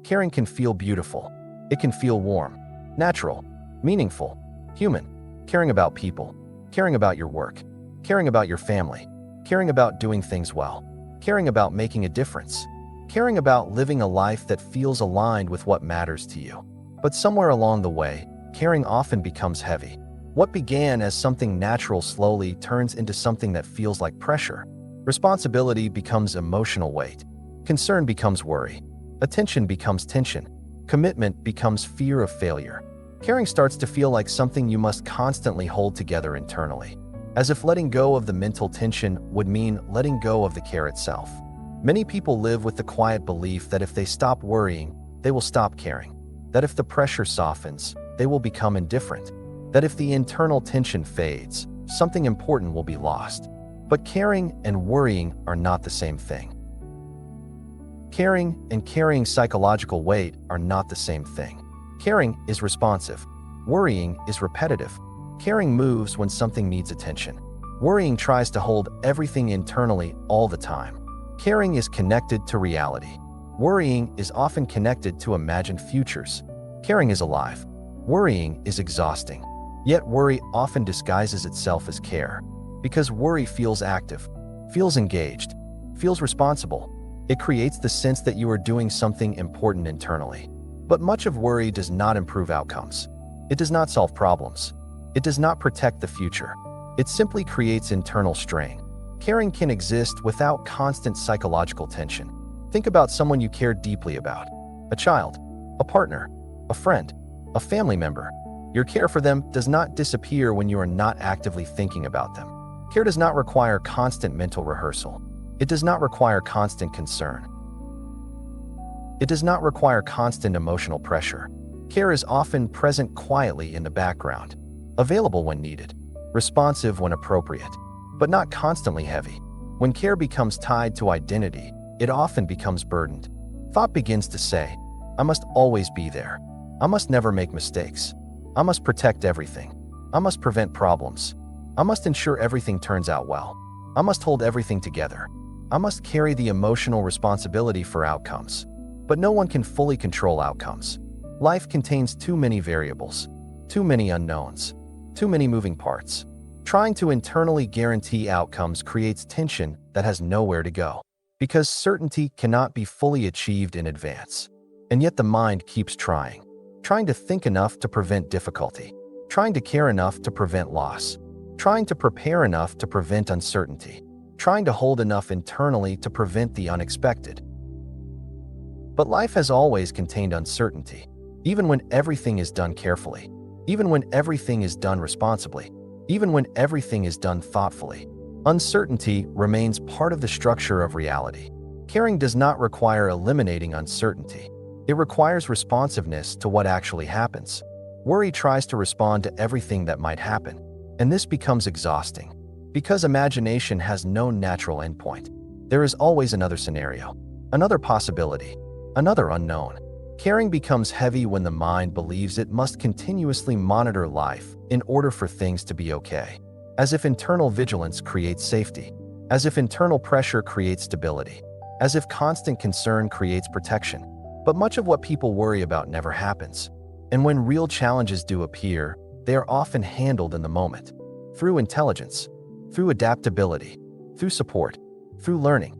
Caring can feel beautiful. It can feel warm, natural, meaningful, human. Caring about people, caring about your work, caring about your family, caring about doing things well, caring about making a difference, caring about living a life that feels aligned with what matters to you. But somewhere along the way, caring often becomes heavy. What began as something natural slowly turns into something that feels like pressure. Responsibility becomes emotional weight. Concern becomes worry. Attention becomes tension. Commitment becomes fear of failure. Caring starts to feel like something you must constantly hold together internally, as if letting go of the mental tension would mean letting go of the care itself. Many people live with the quiet belief that if they stop worrying, they will stop caring. That if the pressure softens, they will become indifferent. That if the internal tension fades, something important will be lost. But caring and worrying are not the same thing. Caring and carrying psychological weight are not the same thing. Caring is responsive. Worrying is repetitive. Caring moves when something needs attention. Worrying tries to hold everything internally all the time. Caring is connected to reality. Worrying is often connected to imagined futures. Caring is alive. Worrying is exhausting. Yet worry often disguises itself as care, because worry feels active, feels engaged, feels responsible. It creates the sense that you are doing something important internally. But much of worry does not improve outcomes. It does not solve problems. It does not protect the future. It simply creates internal strain. Caring can exist without constant psychological tension. Think about someone you care deeply about: a child, a partner, a friend, a family member. Your care for them does not disappear when you are not actively thinking about them. Care does not require constant mental rehearsal. It does not require constant concern. It does not require constant emotional pressure. Care is often present quietly in the background, available when needed, responsive when appropriate, but not constantly heavy. When care becomes tied to identity, it often becomes burdened. Thought begins to say, "I must always be there. I must never make mistakes. I must protect everything. I must prevent problems. I must ensure everything turns out well. I must hold everything together. I must carry the emotional responsibility for outcomes." But no one can fully control outcomes. Life contains too many variables, too many unknowns, too many moving parts. Trying to internally guarantee outcomes creates tension that has nowhere to go, because certainty cannot be fully achieved in advance. And yet the mind keeps trying to think enough to prevent difficulty, trying to care enough to prevent loss, trying to prepare enough to prevent uncertainty, trying to hold enough internally to prevent the unexpected. But life has always contained uncertainty, even when everything is done carefully, even when everything is done responsibly, even when everything is done thoughtfully. Uncertainty remains part of the structure of reality. Caring does not require eliminating uncertainty. It requires responsiveness to what actually happens. Worry tries to respond to everything that might happen, and this becomes exhausting. Because imagination has no natural endpoint, there is always another scenario, another possibility, another unknown. Caring becomes heavy when the mind believes it must continuously monitor life in order for things to be okay. As if internal vigilance creates safety, as if internal pressure creates stability, as if constant concern creates protection. But much of what people worry about never happens. And when real challenges do appear, they are often handled in the moment, through intelligence, through adaptability, through support, through learning,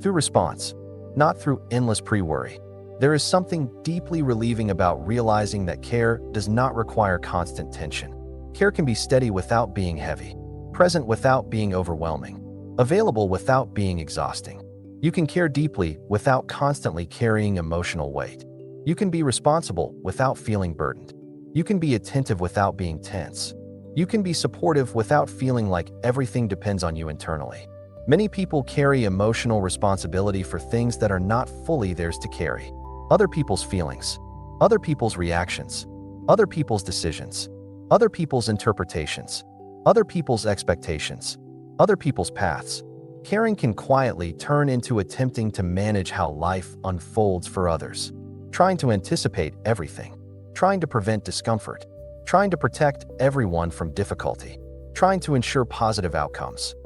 through response, not through endless pre-worry. There is something deeply relieving about realizing that care does not require constant tension. Care can be steady without being heavy, present without being overwhelming, available without being exhausting. You can care deeply without constantly carrying emotional weight. You can be responsible without feeling burdened. You can be attentive without being tense. You can be supportive without feeling like everything depends on you internally. Many people carry emotional responsibility for things that are not fully theirs to carry. Other people's feelings, other people's reactions, other people's decisions, other people's interpretations, other people's expectations, other people's paths. Caring can quietly turn into attempting to manage how life unfolds for others, trying to anticipate everything, trying to prevent discomfort, trying to protect everyone from difficulty, trying to ensure positive outcomes.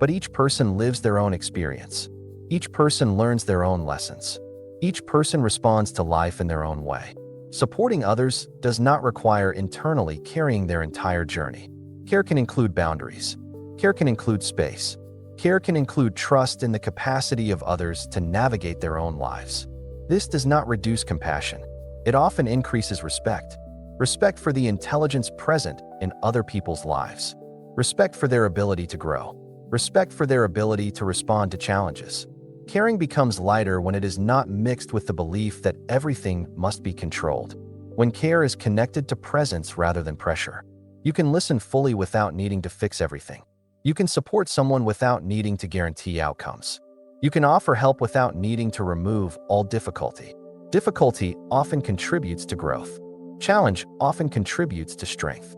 But each person lives their own experience. Each person learns their own lessons. Each person responds to life in their own way. Supporting others does not require internally carrying their entire journey. Care can include boundaries. Care can include space. Care can include trust in the capacity of others to navigate their own lives. This does not reduce compassion. It often increases respect. Respect for the intelligence present in other people's lives. Respect for their ability to grow. Respect for their ability to respond to challenges. Caring becomes lighter when it is not mixed with the belief that everything must be controlled. When care is connected to presence rather than pressure. You can listen fully without needing to fix everything. You can support someone without needing to guarantee outcomes. You can offer help without needing to remove all difficulty. Difficulty often contributes to growth. Challenge often contributes to strength.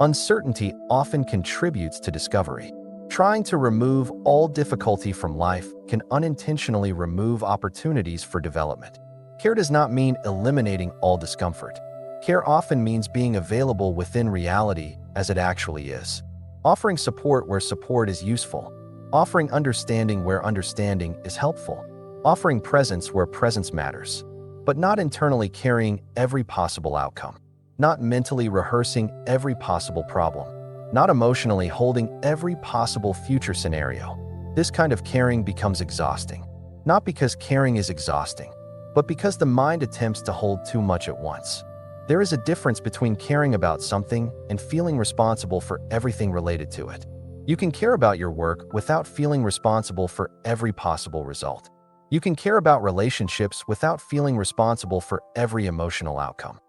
Uncertainty often contributes to discovery. Trying to remove all difficulty from life can unintentionally remove opportunities for development. Care does not mean eliminating all discomfort. Care often means being available within reality as it actually is. Offering support where support is useful. Offering understanding where understanding is helpful. Offering presence where presence matters. But not internally carrying every possible outcome. Not mentally rehearsing every possible problem. Not emotionally holding every possible future scenario. This kind of caring becomes exhausting. Not because caring is exhausting, but because the mind attempts to hold too much at once. There is a difference between caring about something and feeling responsible for everything related to it. You can care about your work without feeling responsible for every possible result. You can care about relationships without feeling responsible for every emotional outcome.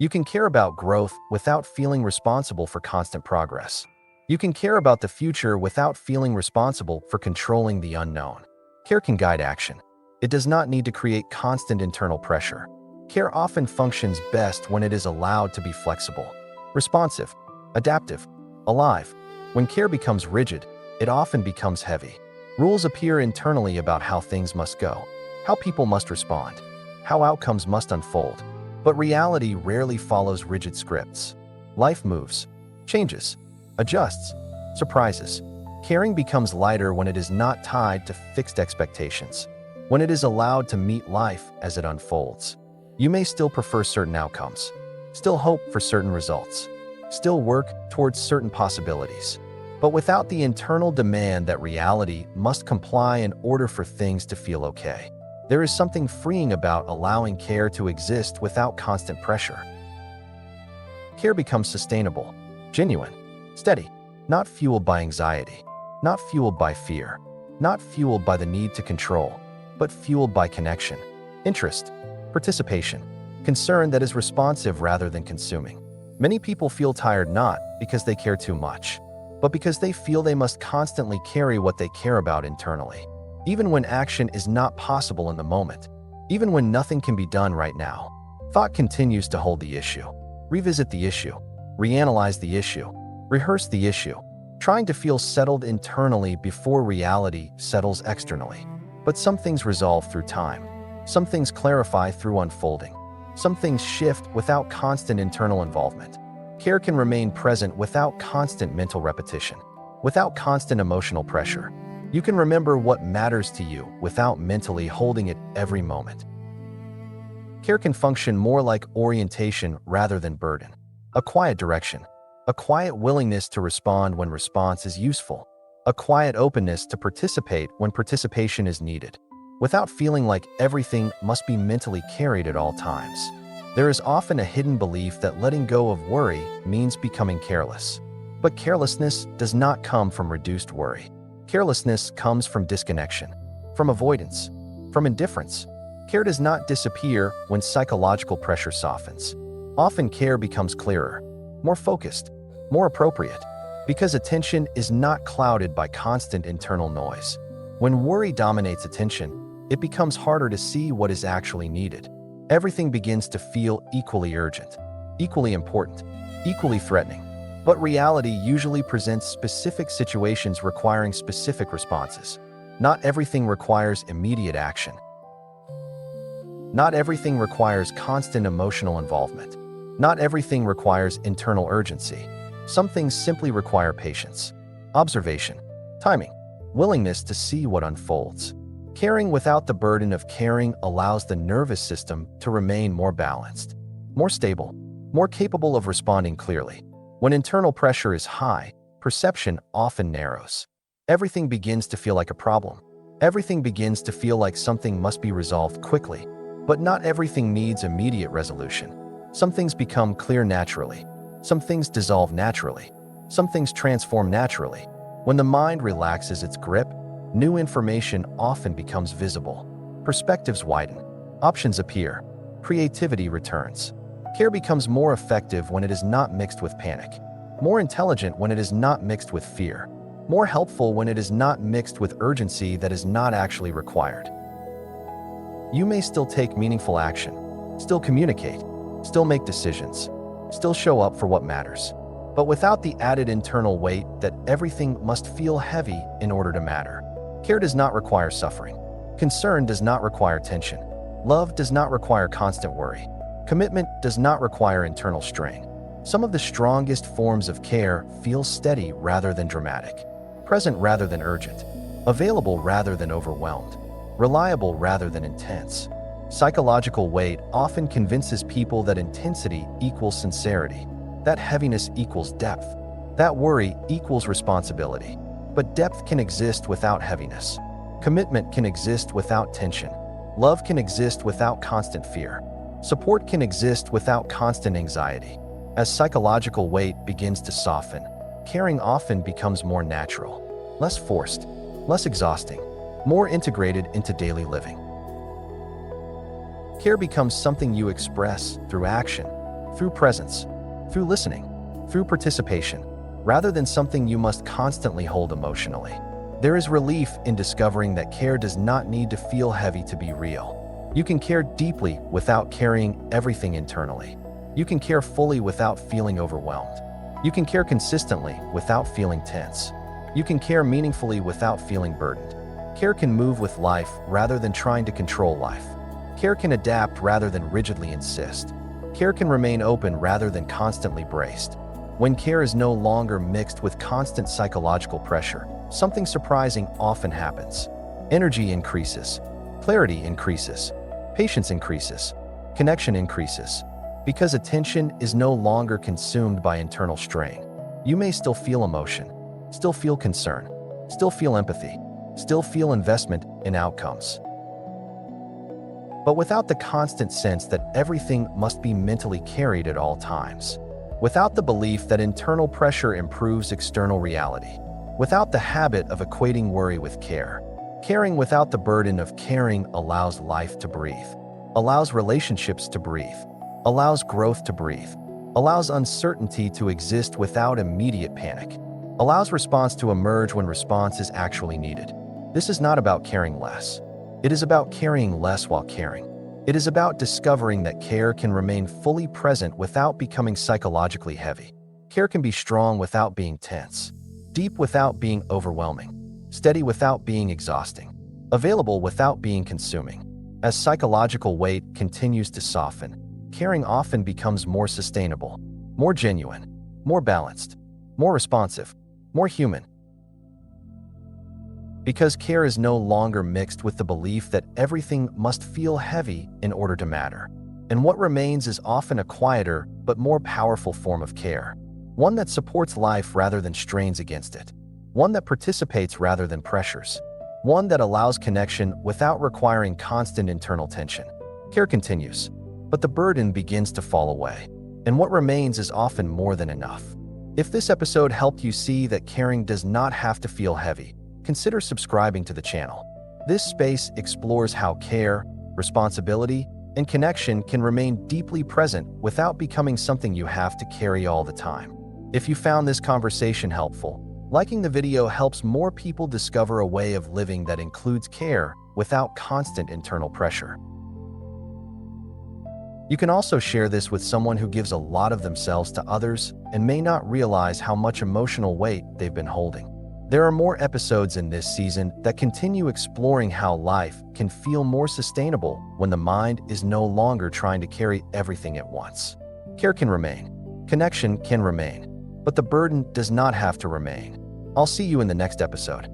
You can care about growth without feeling responsible for constant progress. You can care about the future without feeling responsible for controlling the unknown. Care can guide action. It does not need to create constant internal pressure. Care often functions best when it is allowed to be flexible, responsive, adaptive, alive. When care becomes rigid, it often becomes heavy. Rules appear internally about how things must go, how people must respond, how outcomes must unfold. But reality rarely follows rigid scripts. Life moves, changes, adjusts, surprises. Caring becomes lighter when it is not tied to fixed expectations, when it is allowed to meet life as it unfolds. You may still prefer certain outcomes, still hope for certain results, still work towards certain possibilities, but without the internal demand that reality must comply in order for things to feel okay. There is something freeing about allowing care to exist without constant pressure. Care becomes sustainable, genuine, steady, not fueled by anxiety, not fueled by fear, not fueled by the need to control, but fueled by connection, interest, participation, concern that is responsive rather than consuming. Many people feel tired not because they care too much, but because they feel they must constantly carry what they care about internally. Even when action is not possible in the moment, even when nothing can be done right now, thought continues to hold the issue, revisit the issue, reanalyze the issue, rehearse the issue, trying to feel settled internally before reality settles externally. But some things resolve through time. Some things clarify through unfolding. Some things shift without constant internal involvement. Care can remain present without constant mental repetition, without constant emotional pressure. You can remember what matters to you without mentally holding it every moment. Care can function more like orientation rather than burden. A quiet direction, a quiet willingness to respond when response is useful, a quiet openness to participate when participation is needed, without feeling like everything must be mentally carried at all times. There is often a hidden belief that letting go of worry means becoming careless. But carelessness does not come from reduced worry. Carelessness comes from disconnection, from avoidance, from indifference. Care does not disappear when psychological pressure softens. Often care becomes clearer, more focused, more appropriate, because attention is not clouded by constant internal noise. When worry dominates attention, it becomes harder to see what is actually needed. Everything begins to feel equally urgent, equally important, equally threatening. But reality usually presents specific situations requiring specific responses. Not everything requires immediate action. Not everything requires constant emotional involvement. Not everything requires internal urgency. Some things simply require patience, observation, timing, willingness to see what unfolds. Caring without the burden of caring allows the nervous system to remain more balanced, more stable, more capable of responding clearly. When internal pressure is high, perception often narrows. Everything begins to feel like a problem. Everything begins to feel like something must be resolved quickly. But not everything needs immediate resolution. Some things become clear naturally. Some things dissolve naturally. Some things transform naturally. When the mind relaxes its grip, new information often becomes visible. Perspectives widen. Options appear. Creativity returns. Care becomes more effective when it is not mixed with panic. More intelligent when it is not mixed with fear. More helpful when it is not mixed with urgency that is not actually required. You may still take meaningful action, still communicate, still make decisions, still show up for what matters, but without the added internal weight that everything must feel heavy in order to matter. Care does not require suffering. Concern does not require tension. Love does not require constant worry. Commitment does not require internal strain. Some of the strongest forms of care feel steady rather than dramatic, present rather than urgent, available rather than overwhelmed, reliable rather than intense. Psychological weight often convinces people that intensity equals sincerity, that heaviness equals depth, that worry equals responsibility. But depth can exist without heaviness. Commitment can exist without tension. Love can exist without constant fear. Support can exist without constant anxiety. As psychological weight begins to soften, caring often becomes more natural, less forced, less exhausting, more integrated into daily living. Care becomes something you express through action, through presence, through listening, through participation, rather than something you must constantly hold emotionally. There is relief in discovering that care does not need to feel heavy to be real. You can care deeply without carrying everything internally. You can care fully without feeling overwhelmed. You can care consistently without feeling tense. You can care meaningfully without feeling burdened. Care can move with life rather than trying to control life. Care can adapt rather than rigidly insist. Care can remain open rather than constantly braced. When care is no longer mixed with constant psychological pressure, something surprising often happens. Energy increases, clarity increases, patience increases, connection increases. Because attention is no longer consumed by internal strain. You may still feel emotion, still feel concern, still feel empathy, still feel investment in outcomes. But without the constant sense that everything must be mentally carried at all times. Without the belief that internal pressure improves external reality. Without the habit of equating worry with care. Caring without the burden of caring allows life to breathe, allows relationships to breathe, allows growth to breathe, allows uncertainty to exist without immediate panic, allows response to emerge when response is actually needed. This is not about caring less. It is about caring less while caring. It is about discovering that care can remain fully present without becoming psychologically heavy. Care can be strong without being tense, deep without being overwhelming, steady without being exhausting, available without being consuming. As psychological weight continues to soften, caring often becomes more sustainable, more genuine, more balanced, more responsive, more human. Because care is no longer mixed with the belief that everything must feel heavy in order to matter. And what remains is often a quieter but more powerful form of care. One that supports life rather than strains against it. One that participates rather than pressures. One that allows connection without requiring constant internal tension. Care continues, but the burden begins to fall away. And what remains is often more than enough. If this episode helped you see that caring does not have to feel heavy, consider subscribing to the channel. This space explores how care, responsibility, and connection can remain deeply present without becoming something you have to carry all the time. If you found this conversation helpful, liking the video helps more people discover a way of living that includes care without constant internal pressure. You can also share this with someone who gives a lot of themselves to others and may not realize how much emotional weight they've been holding. There are more episodes in this season that continue exploring how life can feel more sustainable when the mind is no longer trying to carry everything at once. Care can remain, connection can remain, but the burden does not have to remain. I'll see you in the next episode.